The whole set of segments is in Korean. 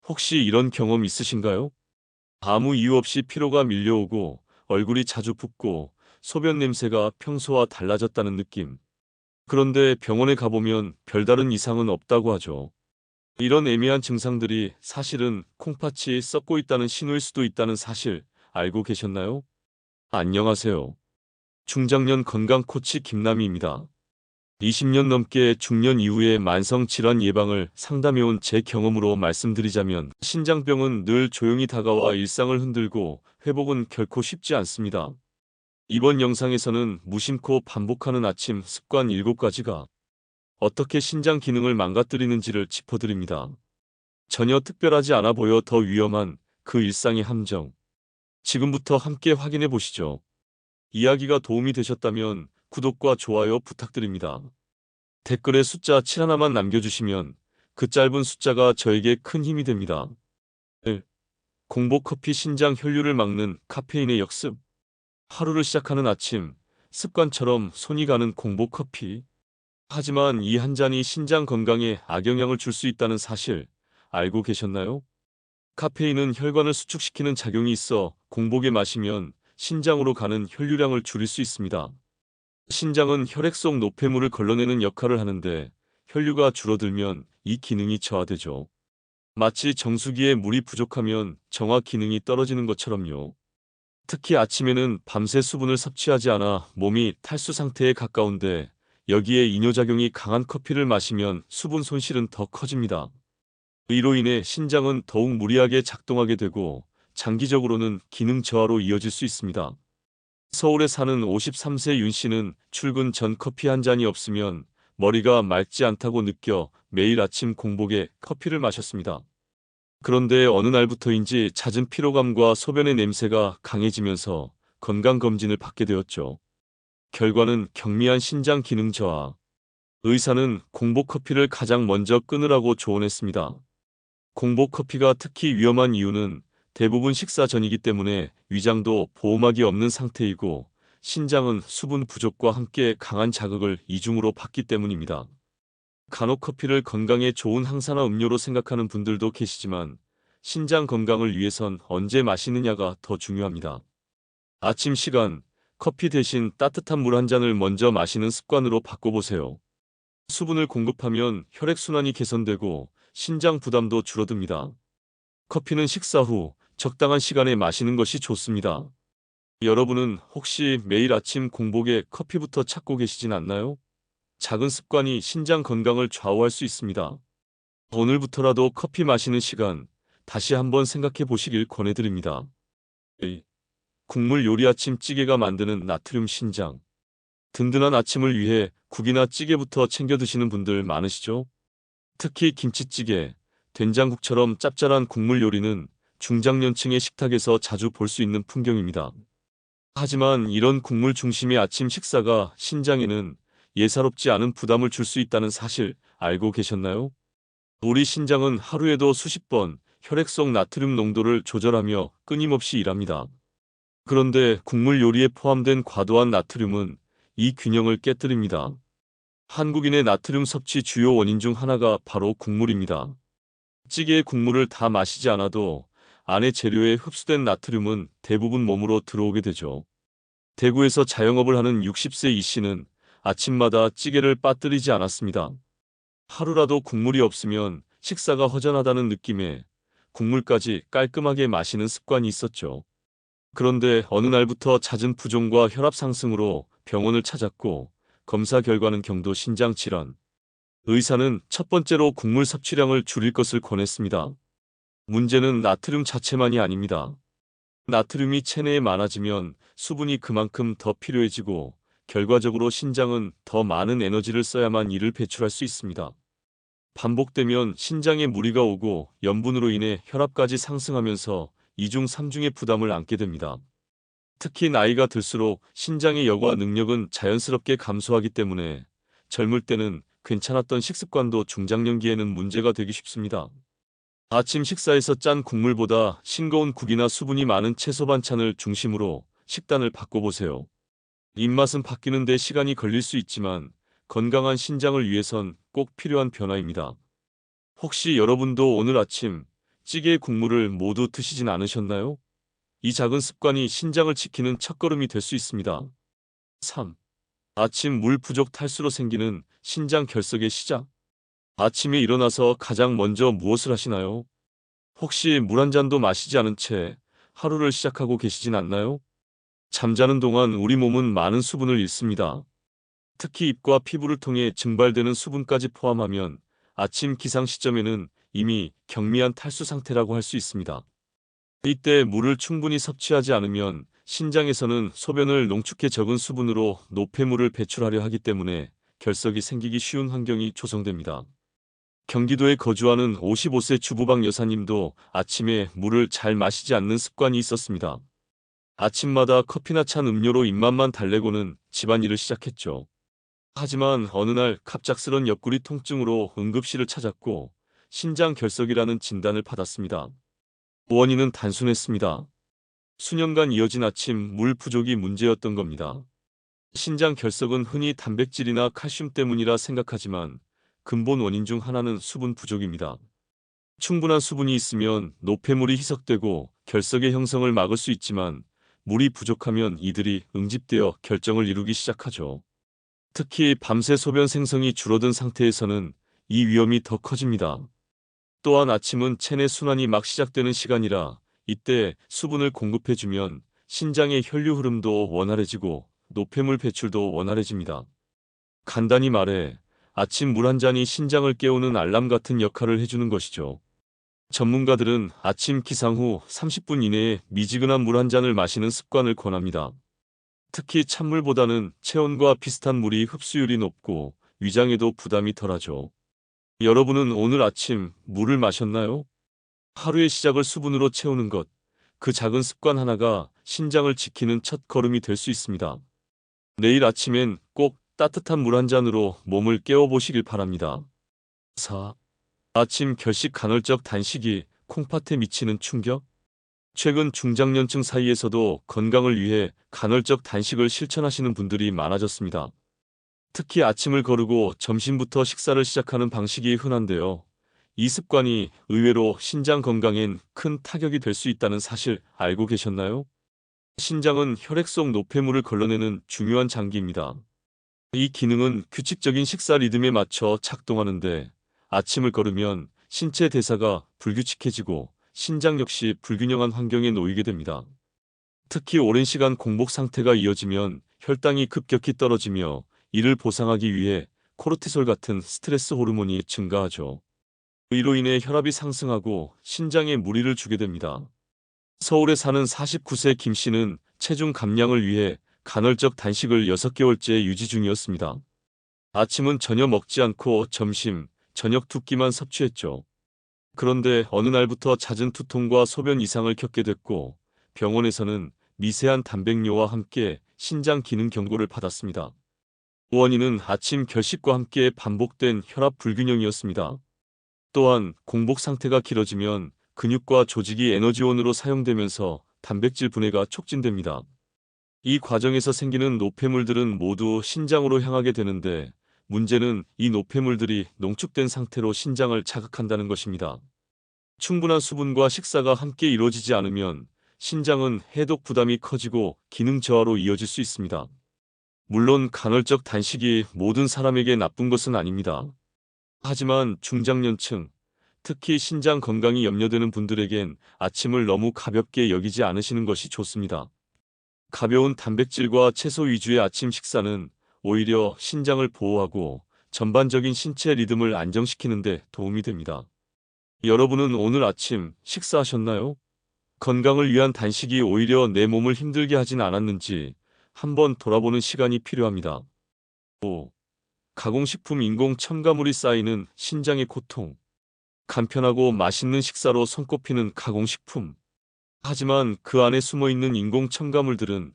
혹시 이런 경험 있으신가요? 아무 이유 없이 피로가 밀려오고 얼굴이 자주 붓고 소변 냄새가 평소와 달라졌다는 느낌. 그런데 병원에 가보면 별다른 이상은 없다고 하죠. 이런 애매한 증상들이 사실은 콩팥이 썩고 있다는 신호일 수도 있다는 사실 알고 계셨나요? 안녕하세요. 중장년 건강 코치 김남희입니다. 20년 넘게 중년 이후의 만성 질환 예방을 상담해온 제 경험으로 말씀드리자면 신장병은 늘 조용히 다가와 일상을 흔들고 회복은 결코 쉽지 않습니다. 이번 영상에서는 무심코 반복하는 아침 습관 7가지가 어떻게 신장 기능을 망가뜨리는지를 짚어드립니다. 전혀 특별하지 않아 보여 더 위험한 그 일상의 함정. 지금부터 함께 확인해 보시죠. 이야기가 도움이 되셨다면 구독과 좋아요 부탁드립니다. 댓글에 숫자 7 하나만 남겨주시면 그 짧은 숫자가 저에게 큰 힘이 됩니다. 1. 공복 커피 신장 혈류를 막는 카페인의 역습. 하루를 시작하는 아침, 습관처럼 손이 가는 공복 커피. 하지만 이 한 잔이 신장 건강에 악영향을 줄 수 있다는 사실 알고 계셨나요? 카페인은 혈관을 수축시키는 작용이 있어 공복에 마시면 신장으로 가는 혈류량을 줄일 수 있습니다. 신장은 혈액 속 노폐물을 걸러내는 역할을 하는데 혈류가 줄어들면 이 기능이 저하되죠. 마치 정수기에 물이 부족하면 정화 기능이 떨어지는 것처럼요. 특히 아침에는 밤새 수분을 섭취하지 않아 몸이 탈수 상태에 가까운데 여기에 이뇨작용이 강한 커피를 마시면 수분 손실은 더 커집니다. 이로 인해 신장은 더욱 무리하게 작동하게 되고 장기적으로는 기능 저하로 이어질 수 있습니다. 서울에 사는 53세 윤 씨는 출근 전 커피 한 잔이 없으면 머리가 맑지 않다고 느껴 매일 아침 공복에 커피를 마셨습니다. 그런데 어느 날부터인지 잦은 피로감과 소변의 냄새가 강해지면서 건강검진을 받게 되었죠. 결과는 경미한 신장 기능 저하. 의사는 공복 커피를 가장 먼저 끊으라고 조언했습니다. 공복 커피가 특히 위험한 이유는 대부분 식사 전이기 때문에 위장도 보호막이 없는 상태이고 신장은 수분 부족과 함께 강한 자극을 이중으로 받기 때문입니다. 간혹 커피를 건강에 좋은 항산화 음료로 생각하는 분들도 계시지만 신장 건강을 위해선 언제 마시느냐가 더 중요합니다. 아침 시간, 커피 대신 따뜻한 물 한 잔을 먼저 마시는 습관으로 바꿔보세요. 수분을 공급하면 혈액순환이 개선되고 신장 부담도 줄어듭니다. 커피는 식사 후 적당한 시간에 마시는 것이 좋습니다. 여러분은 혹시 매일 아침 공복에 커피부터 찾고 계시진 않나요? 작은 습관이 신장 건강을 좌우할 수 있습니다. 오늘부터라도 커피 마시는 시간 다시 한번 생각해 보시길 권해드립니다. 1. 국물 요리 아침 찌개가 만드는 나트륨 신장. 든든한 아침을 위해 국이나 찌개부터 챙겨 드시는 분들 많으시죠? 특히 김치찌개, 된장국처럼 짭짤한 국물 요리는 중장년층의 식탁에서 자주 볼 수 있는 풍경입니다. 하지만 이런 국물 중심의 아침 식사가 신장에는 예사롭지 않은 부담을 줄 수 있다는 사실 알고 계셨나요? 우리 신장은 하루에도 수십 번 혈액 속 나트륨 농도를 조절하며 끊임없이 일합니다. 그런데 국물 요리에 포함된 과도한 나트륨은 이 균형을 깨뜨립니다. 한국인의 나트륨 섭취 주요 원인 중 하나가 바로 국물입니다. 찌개의 국물을 다 마시지 않아도 안에 재료에 흡수된 나트륨은 대부분 몸으로 들어오게 되죠. 대구에서 자영업을 하는 60세 이 씨는 아침마다 찌개를 빠뜨리지 않았습니다. 하루라도 국물이 없으면 식사가 허전하다는 느낌에 국물까지 깔끔하게 마시는 습관이 있었죠. 그런데 어느 날부터 잦은 부종과 혈압 상승으로 병원을 찾았고 검사 결과는 경도 신장 질환. 의사는 첫 번째로 국물 섭취량을 줄일 것을 권했습니다. 문제는 나트륨 자체만이 아닙니다. 나트륨이 체내에 많아지면 수분이 그만큼 더 필요해지고 결과적으로 신장은 더 많은 에너지를 써야만 이를 배출할 수 있습니다. 반복되면 신장에 무리가 오고 염분으로 인해 혈압까지 상승하면서 이중 삼중의 부담을 안게 됩니다. 특히 나이가 들수록 신장의 여과 능력은 자연스럽게 감소하기 때문에 젊을 때는 괜찮았던 식습관도 중장년기에는 문제가 되기 쉽습니다. 아침 식사에서 짠 국물보다 싱거운 국이나 수분이 많은 채소 반찬을 중심으로 식단을 바꿔보세요. 입맛은 바뀌는 데 시간이 걸릴 수 있지만 건강한 신장을 위해선 꼭 필요한 변화입니다. 혹시 여러분도 오늘 아침 찌개 국물을 모두 드시진 않으셨나요? 이 작은 습관이 신장을 지키는 첫걸음이 될 수 있습니다. 3. 아침 물 부족 탈수로 생기는 신장 결석의 시작. 아침에 일어나서 가장 먼저 무엇을 하시나요? 혹시 물 한 잔도 마시지 않은 채 하루를 시작하고 계시진 않나요? 잠자는 동안 우리 몸은 많은 수분을 잃습니다. 특히 입과 피부를 통해 증발되는 수분까지 포함하면 아침 기상 시점에는 이미 경미한 탈수 상태라고 할 수 있습니다. 이때 물을 충분히 섭취하지 않으면 신장에서는 소변을 농축해 적은 수분으로 노폐물을 배출하려 하기 때문에 결석이 생기기 쉬운 환경이 조성됩니다. 경기도에 거주하는 55세 주부박 여사님도 아침에 물을 잘 마시지 않는 습관이 있었습니다. 아침마다 커피나 찬 음료로 입맛만 달래고는 집안일을 시작했죠. 하지만 어느 날 갑작스런 옆구리 통증으로 응급실을 찾았고 신장 결석이라는 진단을 받았습니다. 원인은 단순했습니다. 수년간 이어진 아침 물 부족이 문제였던 겁니다. 신장 결석은 흔히 단백질이나 칼슘 때문이라 생각하지만 근본 원인 중 하나는 수분 부족입니다. 충분한 수분이 있으면 노폐물이 희석되고 결석의 형성을 막을 수 있지만 물이 부족하면 이들이 응집되어 결정을 이루기 시작하죠. 특히 밤새 소변 생성이 줄어든 상태에서는 이 위험이 더 커집니다. 또한 아침은 체내 순환이 막 시작되는 시간이라 이때 수분을 공급해주면 신장의 혈류 흐름도 원활해지고 노폐물 배출도 원활해집니다. 간단히 말해 아침 물 한 잔이 신장을 깨우는 알람 같은 역할을 해주는 것이죠. 전문가들은 아침 기상 후 30분 이내에 미지근한 물 한 잔을 마시는 습관을 권합니다. 특히 찬물보다는 체온과 비슷한 물이 흡수율이 높고 위장에도 부담이 덜하죠. 여러분은 오늘 아침 물을 마셨나요? 하루의 시작을 수분으로 채우는 것, 그 작은 습관 하나가 신장을 지키는 첫 걸음이 될 수 있습니다. 내일 아침엔 꼭 따뜻한 물 한 잔으로 몸을 깨워보시길 바랍니다. 4. 아침 결식 간헐적 단식이 콩팥에 미치는 충격? 최근 중장년층 사이에서도 건강을 위해 간헐적 단식을 실천하시는 분들이 많아졌습니다. 특히 아침을 거르고 점심부터 식사를 시작하는 방식이 흔한데요. 이 습관이 의외로 신장 건강엔 큰 타격이 될 수 있다는 사실 알고 계셨나요? 신장은 혈액 속 노폐물을 걸러내는 중요한 장기입니다. 이 기능은 규칙적인 식사 리듬에 맞춰 작동하는데 아침을 거르면 신체 대사가 불규칙해지고 신장 역시 불균형한 환경에 놓이게 됩니다. 특히 오랜 시간 공복 상태가 이어지면 혈당이 급격히 떨어지며 이를 보상하기 위해 코르티솔 같은 스트레스 호르몬이 증가하죠. 이로 인해 혈압이 상승하고 신장에 무리를 주게 됩니다. 서울에 사는 49세 김 씨는 체중 감량을 위해 간헐적 단식을 6개월째 유지 중이었습니다. 아침은 전혀 먹지 않고 점심, 저녁 두 끼만 섭취했죠. 그런데 어느 날부터 잦은 두통과 소변 이상을 겪게 됐고 병원에서는 미세한 단백뇨와 함께 신장 기능 경고를 받았습니다. 원인은 아침 결식과 함께 반복된 혈압 불균형이었습니다. 또한 공복 상태가 길어지면 근육과 조직이 에너지원으로 사용되면서 단백질 분해가 촉진됩니다. 이 과정에서 생기는 노폐물들은 모두 신장으로 향하게 되는데 문제는 이 노폐물들이 농축된 상태로 신장을 자극한다는 것입니다. 충분한 수분과 식사가 함께 이루어지지 않으면 신장은 해독 부담이 커지고 기능 저하로 이어질 수 있습니다. 물론 간헐적 단식이 모든 사람에게 나쁜 것은 아닙니다. 하지만 중장년층, 특히 신장 건강이 염려되는 분들에겐 아침을 너무 가볍게 여기지 않으시는 것이 좋습니다. 가벼운 단백질과 채소 위주의 아침 식사는 오히려 신장을 보호하고 전반적인 신체 리듬을 안정시키는 데 도움이 됩니다. 여러분은 오늘 아침 식사하셨나요? 건강을 위한 단식이 오히려 내 몸을 힘들게 하진 않았는지 한번 돌아보는 시간이 필요합니다. 5. 가공식품 인공 첨가물이 쌓이는 신장의 고통. 간편하고 맛있는 식사로 손꼽히는 가공식품. 하지만 그 안에 숨어있는 인공 첨가물들은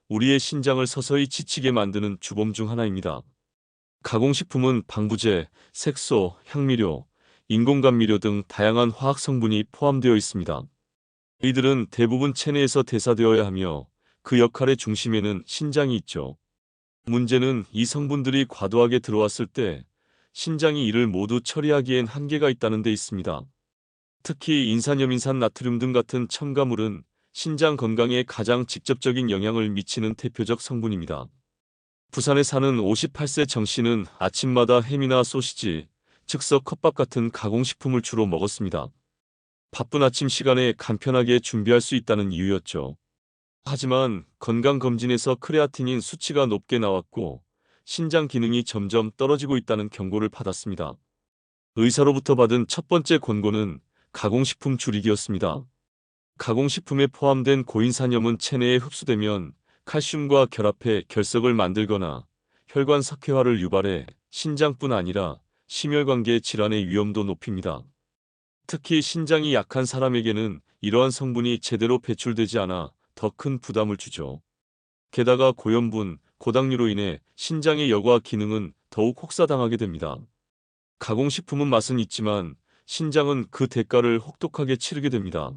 우리의 신장을 서서히 지치게 만드는 주범 중 하나입니다. 가공식품은 방부제, 색소, 향미료, 인공감미료 등 다양한 화학 성분이 포함되어 있습니다. 이들은 대부분 체내에서 대사되어야 하며 그 역할의 중심에는 신장이 있죠. 문제는 이 성분들이 과도하게 들어왔을 때 신장이 이를 모두 처리하기엔 한계가 있다는 데 있습니다. 특히 인산염인산 나트륨 등 같은 첨가물은 신장 건강에 가장 직접적인 영향을 미치는 대표적 성분입니다. 부산에 사는 58세 정 씨는 아침마다 햄이나 소시지, 즉석 컵밥 같은 가공식품을 주로 먹었습니다. 바쁜 아침 시간에 간편하게 준비할 수 있다는 이유였죠. 하지만 건강검진에서 크레아티닌 수치가 높게 나왔고 신장 기능이 점점 떨어지고 있다는 경고를 받았습니다. 의사로부터 받은 첫 번째 권고는 가공식품 줄이기였습니다. 가공식품에 포함된 고인산염은 체내에 흡수되면 칼슘과 결합해 결석을 만들거나 혈관 석회화를 유발해 신장뿐 아니라 심혈관계 질환의 위험도 높입니다. 특히 신장이 약한 사람에게는 이러한 성분이 제대로 배출되지 않아 더 큰 부담을 주죠. 게다가 고염분, 고당류로 인해 신장의 여과 기능은 더욱 혹사당하게 됩니다. 가공식품은 맛은 있지만 신장은 그 대가를 혹독하게 치르게 됩니다.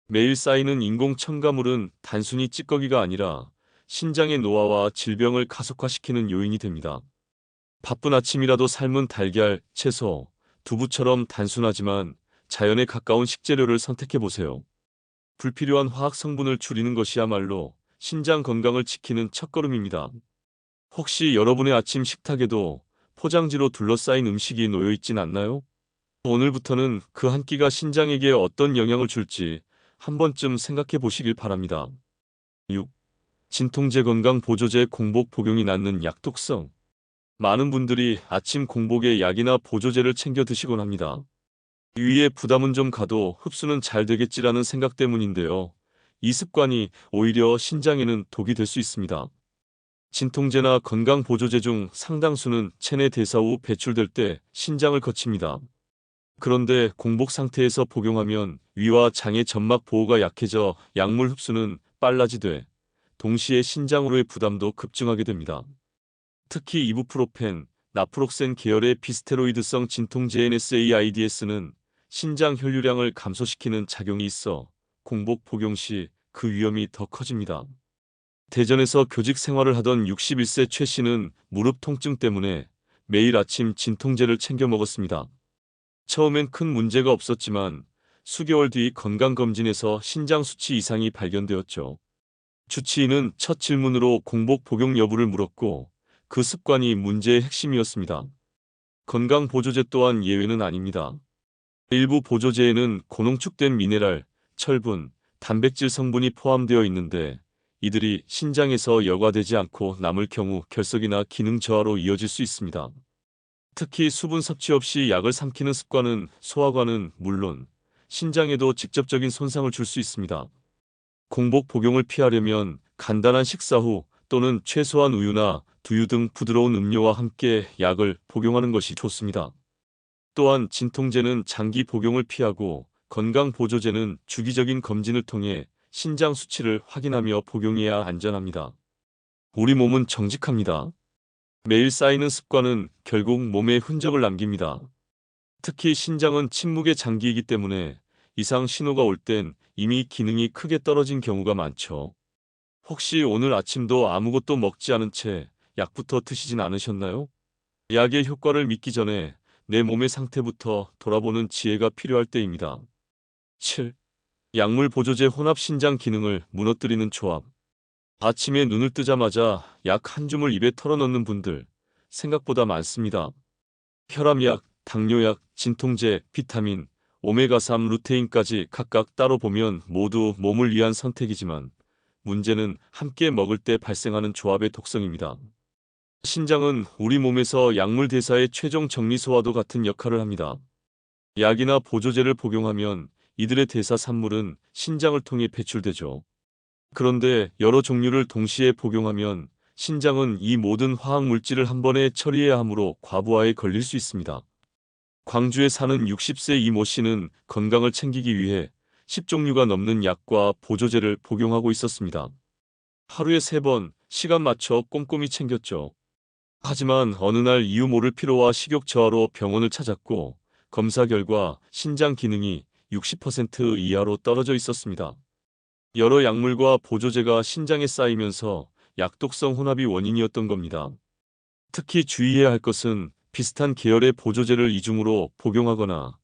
매일 쌓이는 인공 첨가물은 단순히 찌꺼기가 아니라 신장의 노화와 질병을 가속화시키는 요인이 됩니다. 바쁜 아침이라도 삶은 달걀, 채소, 두부처럼 단순하지만 자연에 가까운 식재료를 선택해 보세요. 불필요한 화학 성분을 줄이는 것이야말로 신장 건강을 지키는 첫걸음입니다. 혹시 여러분의 아침 식탁에도 포장지로 둘러싸인 음식이 놓여 있진 않나요? 오늘부터는 그 한 끼가 신장에게 어떤 영향을 줄지 한 번쯤 생각해 보시길 바랍니다. 6. 진통제 건강 보조제 공복 복용이 낳는 약독성. 많은 분들이 아침 공복에 약이나 보조제를 챙겨 드시곤 합니다. 위에 부담은 좀 가도 흡수는 잘 되겠지라는 생각 때문인데요. 이 습관이 오히려 신장에는 독이 될 수 있습니다. 진통제나 건강 보조제 중 상당수는 체내 대사 후 배출될 때 신장을 거칩니다. 그런데 공복 상태에서 복용하면 위와 장의 점막 보호가 약해져 약물 흡수는 빨라지되 동시에 신장으로의 부담도 급증하게 됩니다. 특히 이부프로펜, 나프록센 계열의 비스테로이드성 진통제 NSAIDS는 신장 혈류량을 감소시키는 작용이 있어 공복 복용 시 그 위험이 더 커집니다. 대전에서 교직 생활을 하던 61세 최 씨는 무릎 통증 때문에 매일 아침 진통제를 챙겨 먹었습니다. 처음엔 큰 문제가 없었지만 수개월 뒤 건강검진에서 신장 수치 이상이 발견되었죠. 주치의는 첫 질문으로 공복 복용 여부를 물었고 그 습관이 문제의 핵심이었습니다. 건강 보조제 또한 예외는 아닙니다. 일부 보조제에는 고농축된 미네랄, 철분, 단백질 성분이 포함되어 있는데 이들이 신장에서 여과되지 않고 남을 경우 결석이나 기능 저하로 이어질 수 있습니다. 특히 수분 섭취 없이 약을 삼키는 습관은 소화관은 물론 신장에도 직접적인 손상을 줄 수 있습니다. 공복 복용을 피하려면 간단한 식사 후 또는 최소한 우유나 두유 등 부드러운 음료와 함께 약을 복용하는 것이 좋습니다. 또한 진통제는 장기 복용을 피하고 건강보조제는 주기적인 검진을 통해 신장 수치를 확인하며 복용해야 안전합니다. 우리 몸은 정직합니다. 매일 쌓이는 습관은 결국 몸에 흔적을 남깁니다. 특히 신장은 침묵의 장기이기 때문에 이상 신호가 올 땐 이미 기능이 크게 떨어진 경우가 많죠. 혹시 오늘 아침도 아무것도 먹지 않은 채 약부터 드시진 않으셨나요? 약의 효과를 믿기 전에 내 몸의 상태부터 돌아보는 지혜가 필요할 때입니다. 7. 약물 보조제 혼합 신장 기능을 무너뜨리는 조합. 아침에 눈을 뜨자마자 약 한 줌을 입에 털어넣는 분들 생각보다 많습니다. 혈압약, 당뇨약, 진통제, 비타민, 오메가3 루테인까지 각각 따로 보면 모두 몸을 위한 선택이지만 문제는 함께 먹을 때 발생하는 조합의 독성입니다. 신장은 우리 몸에서 약물 대사의 최종 정리소와도 같은 역할을 합니다. 약이나 보조제를 복용하면 이들의 대사 산물은 신장을 통해 배출되죠. 그런데 여러 종류를 동시에 복용하면 신장은 이 모든 화학 물질을 한 번에 처리해야 하므로 과부하에 걸릴 수 있습니다. 광주에 사는 60세 이모 씨는 건강을 챙기기 위해 10종류가 넘는 약과 보조제를 복용하고 있었습니다. 하루에 3번 시간 맞춰 꼼꼼히 챙겼죠. 하지만 어느 날 이유 모를 피로와 식욕 저하로 병원을 찾았고 검사 결과 신장 기능이 60% 이하로 떨어져 있었습니다. 여러 약물과 보조제가 신장에 쌓이면서 약독성 혼합이 원인이었던 겁니다. 특히 주의해야 할 것은 비슷한 계열의 보조제를 이중으로 복용하거나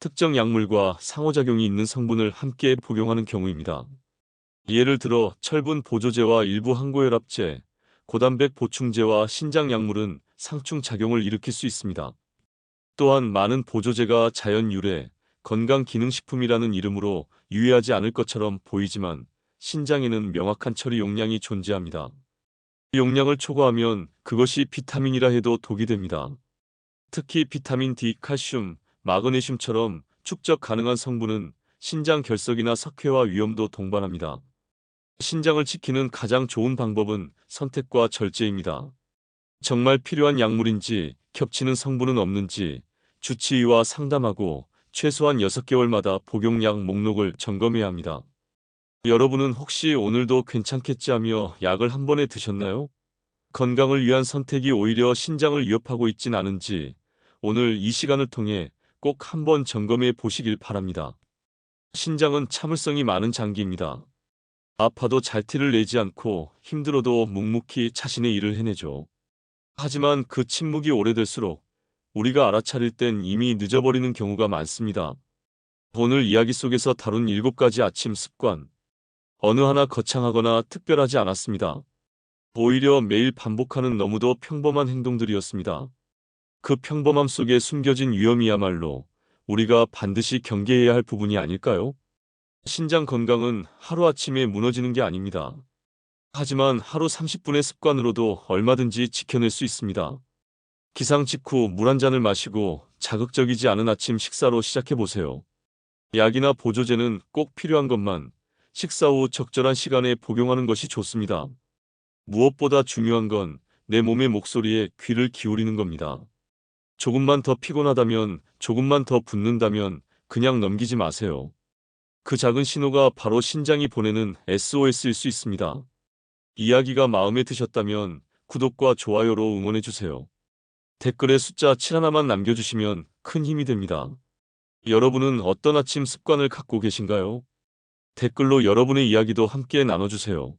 특정 약물과 상호작용이 있는 성분을 함께 복용하는 경우입니다. 예를 들어 철분 보조제와 일부 항고혈압제, 고단백 보충제와 신장 약물은 상충 작용을 일으킬 수 있습니다. 또한 많은 보조제가 자연 유래, 건강기능식품이라는 이름으로 유해하지 않을 것처럼 보이지만 신장에는 명확한 처리 용량이 존재합니다. 용량을 초과하면 그것이 비타민이라 해도 독이 됩니다. 특히 비타민 D, 칼슘, 마그네슘처럼 축적 가능한 성분은 신장 결석이나 석회화 위험도 동반합니다. 신장을 지키는 가장 좋은 방법은 선택과 절제입니다. 정말 필요한 약물인지, 겹치는 성분은 없는지 주치의와 상담하고 최소한 6개월마다 복용약 목록을 점검해야 합니다. 여러분은 혹시 오늘도 괜찮겠지 하며 약을 한 번에 드셨나요? 건강을 위한 선택이 오히려 신장을 위협하고 있진 않은지 오늘 이 시간을 통해 꼭 한번 점검해 보시길 바랍니다. 신장은 참을성이 많은 장기입니다. 아파도 잘 티를 내지 않고 힘들어도 묵묵히 자신의 일을 해내죠. 하지만 그 침묵이 오래될수록 우리가 알아차릴 땐 이미 늦어버리는 경우가 많습니다. 오늘 이야기 속에서 다룬 7가지 아침 습관. 어느 하나 거창하거나 특별하지 않았습니다. 오히려 매일 반복하는 너무도 평범한 행동들이었습니다. 그 평범함 속에 숨겨진 위험이야말로 우리가 반드시 경계해야 할 부분이 아닐까요? 신장 건강은 하루아침에 무너지는 게 아닙니다. 하지만 하루 30분의 습관으로도 얼마든지 지켜낼 수 있습니다. 기상 직후 물 한 잔을 마시고 자극적이지 않은 아침 식사로 시작해보세요. 약이나 보조제는 꼭 필요한 것만 식사 후 적절한 시간에 복용하는 것이 좋습니다. 무엇보다 중요한 건 내 몸의 목소리에 귀를 기울이는 겁니다. 조금만 더 피곤하다면, 조금만 더 붓는다면 그냥 넘기지 마세요. 그 작은 신호가 바로 신장이 보내는 SOS일 수 있습니다. 이야기가 마음에 드셨다면 구독과 좋아요로 응원해주세요. 댓글에 숫자 7 하나만 남겨주시면 큰 힘이 됩니다. 여러분은 어떤 아침 습관을 갖고 계신가요? 댓글로 여러분의 이야기도 함께 나눠주세요.